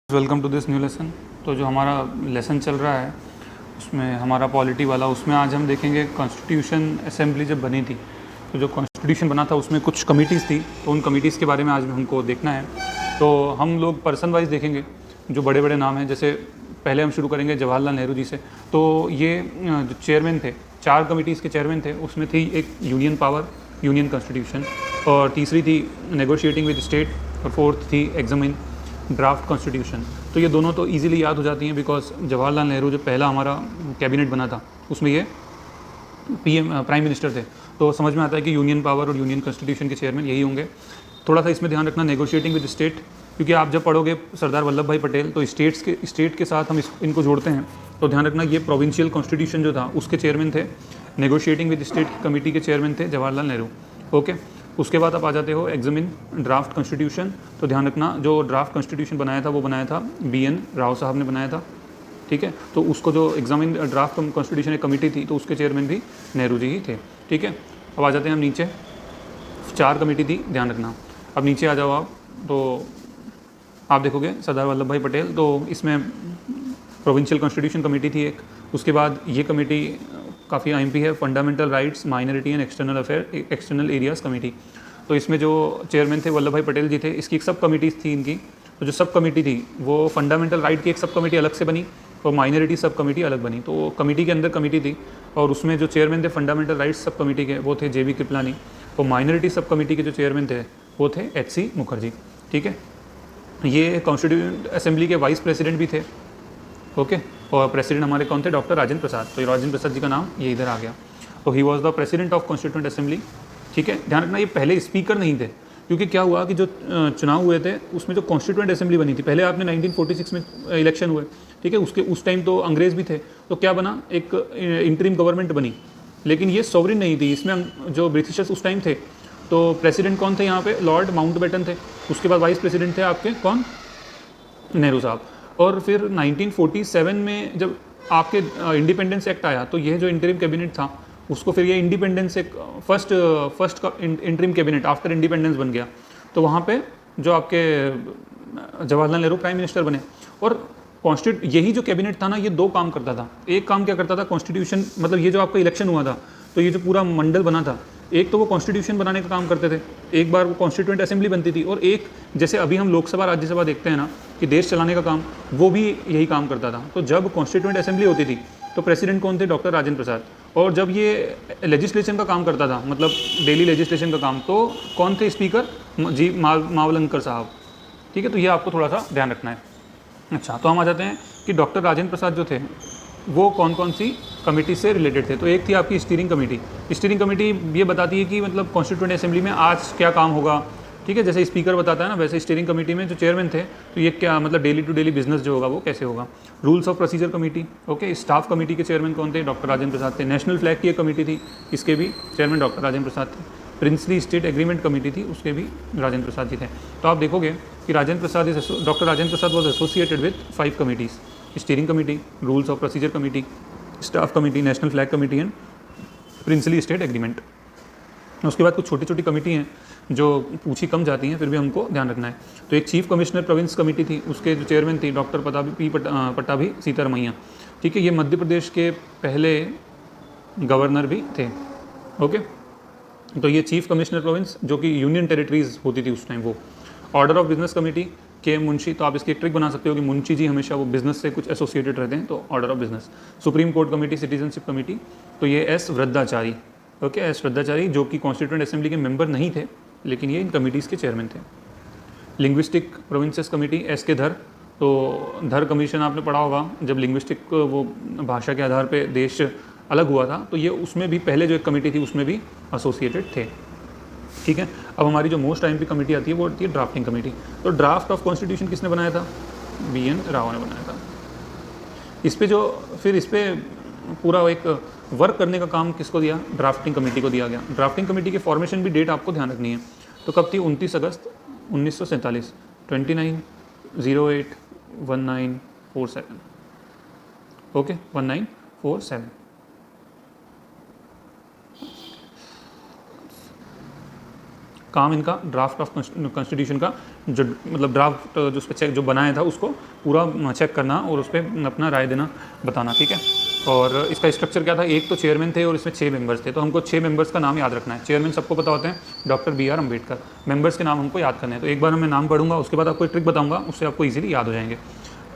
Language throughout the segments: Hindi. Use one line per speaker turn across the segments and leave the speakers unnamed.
Welcome to this new lesson. तो जो हमारा लेसन चल रहा है उसमें हमारा पॉलिटी वाला, उसमें आज हम देखेंगे कॉन्स्टिट्यूशन असेंबली जब बनी थी तो जो कॉन्स्टिट्यूशन बना था उसमें कुछ कमिटीज़ थी, तो उन कमिटीज़ के बारे में आज हमको देखना है। तो हम लोग पर्सन वाइज देखेंगे जो बड़े बड़े नाम हैं। जैसे पहले हम शुरू करेंगे जवाहरलाल नेहरू जी से। तो ये जो चेयरमैन थे, 4 कमिटीज़ के चेयरमैन थे। उसमें थी एक यूनियन पावर, यूनियन कॉन्स्टिट्यूशन, और तीसरी थी नेगोशिएटिंग विद स्टेट, और फोर्थ थी एग्जामिन ड्राफ्ट कॉन्स्टिट्यूशन। तो ये दोनों तो इजीली याद हो जाती हैं बिकॉज जवाहरलाल नेहरू जो पहला हमारा कैबिनेट बना था उसमें ये प्राइम मिनिस्टर थे। तो समझ में आता है कि यूनियन पावर और यूनियन कॉन्स्टिट्यूशन के चेयरमैन यही होंगे। थोड़ा सा इसमें ध्यान रखना नेगोशिएटिंग विद स्टेट, क्योंकि आप जब पढ़ोगे सरदार वल्लभ भाई पटेल तो स्टेट के साथ हम इनको जोड़ते हैं। तो ध्यान रखना ये प्रोविंशियल कॉन्स्टिट्यूशन जो था उसके चेयरमैन थे, नेगोशिएटिंग विद स्टेट कमेटी के चेयरमैन थे जवाहरलाल नेहरू। ओके, उसके बाद आप आ जाते हो एग्जामिन ड्राफ्ट कॉन्स्टिट्यूशन। तो ध्यान रखना जो ड्राफ्ट कॉन्स्टिट्यूशन बनाया था वो बनाया था BN राव साहब ने बनाया था। ठीक है, तो उसको जो एग्जामिन ड्राफ्ट कॉन्स्टिट्यूशन एक कमेटी थी तो उसके चेयरमैन भी नेहरू जी ही थे। ठीक है, अब आ जाते हैं हम नीचे। 4 कमेटी थी, ध्यान रखना। अब नीचे आ जाओ आप, तो आप देखोगे सरदार वल्लभ भाई पटेल, तो इसमें प्रोविंशियल कॉन्स्टिट्यूशन कमेटी थी एक। उसके बाद ये कमेटी काफ़ी IMP है, fundamental rights, minority and external affair, external areas committee. तो इसमें जो चेयरमैन थे वल्लभ भाई पटेल जी थे। इसकी एक सब कमेटीज़ थी इनकी। तो जो सब कमेटी थी वो फंडामेंटल राइट की एक सब कमेटी अलग से बनी और माइनॉरिटी सब कमेटी अलग बनी। तो कमेटी के अंदर कमेटी थी, और उसमें जो चेयरमैन थे फंडामेंटल राइट्स सब कमेटी के वो थे JB कृपलानी, और माइनॉरिटी सब कमेटी के जो चेयरमैन थे वो थे HC मुखर्जी। ठीक है, ये कॉन्स्टिट्यूंट असेंबली के वाइस प्रेसिडेंट भी थे। ओके, और प्रेसिडेंट हमारे कौन थे? डॉक्टर राजेंद्र प्रसाद। तो राजेंद्र प्रसाद जी का नाम ये इधर आ गया। तो he was the president of constituent assembly. ठीक है, ध्यान रखना ये पहले स्पीकर नहीं थे, क्योंकि क्या हुआ कि जो चुनाव हुए थे उसमें जो कॉन्स्टिट्यूंट असेंबली बनी थी, पहले आपने 1946 में इलेक्शन हुए। ठीक है, उसके उस टाइम तो अंग्रेज़ भी थे, तो क्या बना, एक इंटरिम गवर्नमेंट बनी, लेकिन ये सॉवरेन नहीं थी। इसमें जो ब्रिटिशर्स उस टाइम थे, तो प्रेसिडेंट कौन थे यहाँ पे? लॉर्ड माउंटबेटन थे। उसके बाद वाइस प्रेसिडेंट थे आपके कौन? नेहरू साहब। और फिर 1947 में जब आपके इंडिपेंडेंस एक्ट आया तो यह जो इंटरिम कैबिनेट था उसको फिर ये इंडिपेंडेंस एक first interim cabinet after independence बन गया। तो वहाँ पे जो आपके जवाहरलाल नेहरू प्राइम मिनिस्टर बने। और यही जो कैबिनेट था ना, ये 2 काम करता था। एक काम क्या करता था, कॉन्स्टिट्यूशन, मतलब ये जो आपका इलेक्शन हुआ था तो ये जो पूरा मंडल बना था, एक तो वो कॉन्स्टिट्यूशन बनाने का काम करते थे, एक बार वो कॉन्स्टिट्यूंट असेंबली बनती थी, और एक जैसे अभी हम लोकसभा राज्यसभा देखते हैं ना कि देश चलाने का काम, वो भी यही काम करता था। तो जब कॉन्स्टिट्यूंट असेंबली होती थी तो प्रेसिडेंट कौन थे? डॉक्टर राजेंद्र प्रसाद। और जब ये लेजिस्लेशन का काम करता था, मतलब डेली लेजिस्लेशन का काम, तो कौन थे स्पीकर? जी मावलंकर साहब। ठीक है, तो ये आपको थोड़ा सा ध्यान रखना है। अच्छा, तो हम आ जाते हैं कि डॉक्टर राजेंद्र प्रसाद जो थे वो कौन कौन सी कमेटी से रिलेटेड थे। तो एक थी आपकी स्टीयरिंग कमेटी। स्टीयरिंग कमेटी ये बताती है कि मतलब कॉन्स्टिट्यूंट असेंबली में आज क्या काम होगा। ठीक है, जैसे स्पीकर बताता है ना, वैसे स्टीयरिंग कमेटी में जो चेयरमैन थे तो ये क्या मतलब डेली टू डेली बिजनेस जो होगा वो कैसे होगा। Rules of procedure committee. Okay, staff committee के चेयरमैन कौन थे? डॉक्टर राजेंद्र प्रसाद थे। नेशनल फ्लैग की एक कमेटी थी, इसके भी चेयरमैन डॉक्टर राजेंद्र प्रसाद थे। प्रिंसली स्टेट एग्रीमेंट कमेटी थी, उसके भी राजेंद्र प्रसाद जी थे। तो आप देखोगे कि doctor Rajendra Prasad was associated with 5 committees: steering committee, rules of procedure committee, staff committee, national flag committee and princely state agreement. उसके बाद कुछ छोटी छोटी कमेटी हैं जो पूछी कम जाती हैं, फिर भी हमको ध्यान रखना है। तो एक चीफ कमिश्नर प्रोविंस कमेटी थी, उसके जो चेयरमैन थी डॉक्टर पट्टाभी सीतारमैया। ठीक है, ये मध्य प्रदेश के पहले गवर्नर भी थे। ओके, तो ये चीफ कमिश्नर प्रोविंस जो कि यूनियन टेरिटरीज होती थी उस टाइम वो। ऑर्डर ऑफ बिजनेस कमेटी के मुंशी। तो आप इसकी एक ट्रिक बना सकते हो कि मुंशी जी हमेशा वो बिजनेस से कुछ एसोसिएटेड रहते हैं, तो order of business. Supreme court committee, citizenship committee, तो ये S वृद्धाचारी। ओके, S वृद्धाचारी जो कि कॉन्स्टिट्यूंट असेंबली के मेंबर नहीं थे, लेकिन ये इन कमेटीज़ के चेयरमैन थे। लिंग्विस्टिक प्रोविंसेस कमेटी S के धर। तो धर कमीशन आपने पढ़ा होगा, जब लिंग्विस्टिक वो भाषा के आधार पर देश अलग हुआ था, तो ये उसमें भी पहले जो एक कमेटी थी उसमें भी एसोसिएटेड थे। ठीक है, अब हमारी जो मोस्ट IMP कमेटी आती है वो होती है ड्राफ्टिंग कमेटी। तो ड्राफ्ट ऑफ कॉन्स्टिट्यूशन किसने बनाया था? BN राव ने बनाया था। इस पे पूरा एक वर्क करने का काम किसको दिया? ड्राफ्टिंग कमेटी को दिया गया। ड्राफ्टिंग कमेटी के फॉर्मेशन भी डेट आपको ध्यान रखनी है। तो कब थी? 29 अगस्त 1947, 29/08/1947। ओके, 1947। काम इनका ड्राफ्ट ऑफ कॉन्स्टिट्यूशन का जो मतलब ड्राफ्ट जो उस पर चेक जो बनाया था उसको पूरा चेक करना और उस पर अपना राय देना, बताना, ठीक है। और इसका स्ट्रक्चर क्या था, एक तो चेयरमैन थे और इसमें 6 मेंबर्स थे, तो हमको 6 मेंबर्स का नाम याद रखना है। चेयरमैन सबको पता होते हैं, doctor B R Ambedkar. Members के नाम हमको याद करने हैं, तो एक बार मैं नाम पढ़ूंगा, उसके बाद आपको एक ट्रिक बताऊंगा, उससे आपको ईजिली याद हो जाएंगे।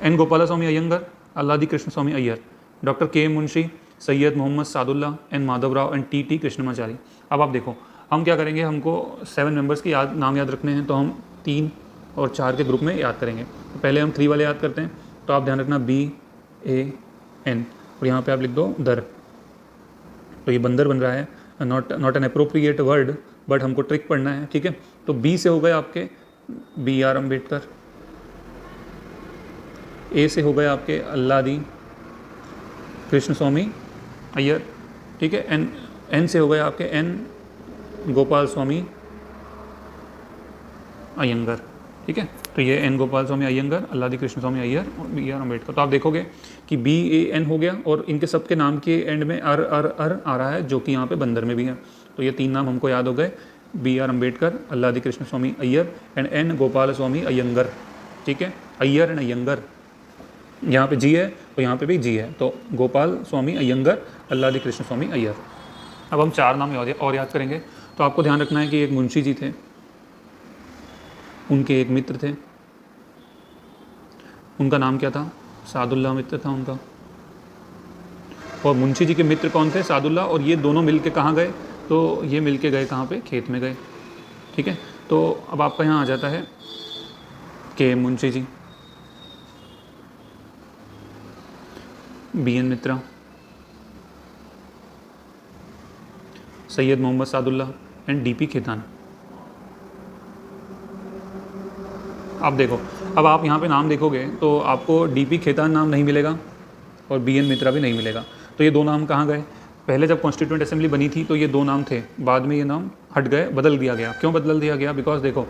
N Gopalaswami Ayyangar, Alladi Krishna Swami Iyer, doctor K Munshi, Syed Mohammad Saadulla, N Madhavrao and T Krishnamachari. अब आप देखो हम क्या करेंगे, हमको 7 मेंबर्स के नाम याद रखने हैं, तो हम 3 और 4 के ग्रुप में याद करेंगे। तो पहले हम 3 वाले याद करते हैं, तो आप ध्यान रखना BAN और यहाँ पे आप लिख दो दर, तो ये बंदर बन रहा है, not an appropriate word, but हमको ट्रिक पढ़ना है, ठीक है। तो B से हो गए आपके BR अम्बेडकर, A से हो गए आपके अल्लादी कृष्ण स्वामी अय्यर, ठीक है। N से हो गए आपके N गोपाल स्वामी अयंगर, ठीक है। तो ये एन गोपाल स्वामी अयंगर, अल्लादी कृष्ण स्वामी अय्यर और BR अम्बेडकर। तो आप देखोगे कि BAN हो गया और इनके सबके नाम के एंड में अर आ रहा है, जो कि यहाँ पे बंदर में भी है। तो ये 3 नाम हमको याद हो गए, BR Ambedkar, Alladi Krishna Swami Iyer and N Gopal Swamy Iyengar, ठीक है। अय्यर एंड अयंगर, यहाँ पे जी है और यहाँ पे भी जी है, तो गोपाल स्वामी अयंगर, अल्लादी कृष्ण स्वामी अय्यर। अब हम 4 नाम और याद करेंगे। तो आपको ध्यान रखना है कि एक मुंशी जी थे, उनके एक मित्र थे, उनका नाम क्या था, सादुल्ला मित्र था उनका। और मुंशी जी के मित्र कौन थे, सादुल्ला, और ये दोनों मिलके कहाँ गए, तो ये मिलके गए कहाँ पे, खेत में गए, ठीक है। तो अब आपका यहाँ आ जाता है K Munshi ji, BN Mitra, Syed Mohammad Saadulla and DP Khetan. आप देखो, अब आप यहाँ पे नाम देखोगे तो आपको DP खेतान नाम नहीं मिलेगा और BN मित्रा भी नहीं मिलेगा। तो ये 2 नाम कहाँ गए, पहले जब कॉन्स्टिट्यूएंट असेंबली बनी थी तो ये 2 नाम थे, बाद में ये नाम हट गए, बदल दिया गया। क्यों बदल दिया गया, बिकॉज देखो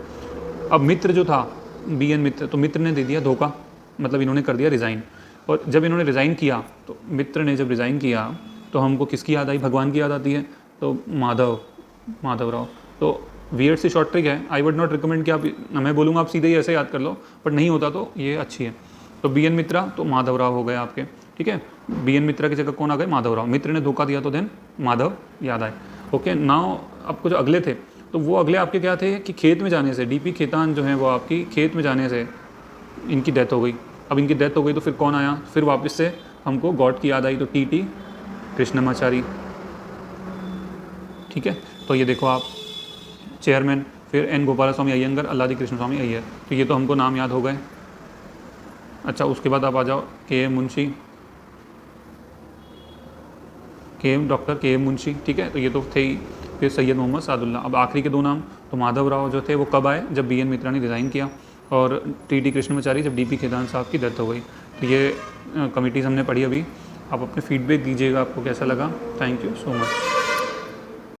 अब मित्र जो था BN मित्र, तो मित्र ने दे दिया धोखा, मतलब इन्होंने कर दिया रिज़ाइन, और जब इन्होंने रिज़ाइन किया तो मित्र ने जब रिज़ाइन किया तो हमको किसकी याद आई, भगवान की याद आती है, तो माधवराव। तो वियर्ड सी शॉर्ट ट्रिक है, आई वुड नॉट रिकमेंड कि आप, मैं बोलूँगा आप सीधे ही ऐसे याद कर लो, बट नहीं होता तो ये अच्छी है। तो BN मित्रा तो माधवराव हो गए आपके, ठीक है। BN मित्रा की जगह कौन आ गए, माधवराव। मित्र ने धोखा दिया तो देन माधव याद आए, ओके। नाउ आपको जो अगले थे, तो वो अगले आपके क्या थे कि खेत में जाने से, DP खेतान जो है वो आपकी खेत में जाने से इनकी डेथ हो गई। अब इनकी डेथ हो गई तो फिर कौन आया, फिर वापस से हमको गॉड की याद आई, तो TT कृष्णमाचारी, ठीक है। तो ये देखो आप चेयरमैन, फिर N गोपालास्वामी अयंगर, अल्लादी कृष्ण स्वामी अय्यर, तो ये तो हमको नाम याद हो गए। अच्छा, उसके बाद आप आ जाओ KM Munshi, doctor KM Munshi, ठीक है। तो ये तो थे ही। फिर सैयद मोहम्मद सादुल्ला। अब आखिरी के 2 नाम, तो माधवराव जो थे वो कब आए, जब BN मित्रा ने रिज़ाइन किया, और TT कृष्णमाचारी जब DP खेतान साहब की डेथ हो गई। तो ये कमिटीज़ हमने पढ़ी अभी। आप अपने फीडबैक दीजिएगा आपको कैसा लगा। Thank you so much.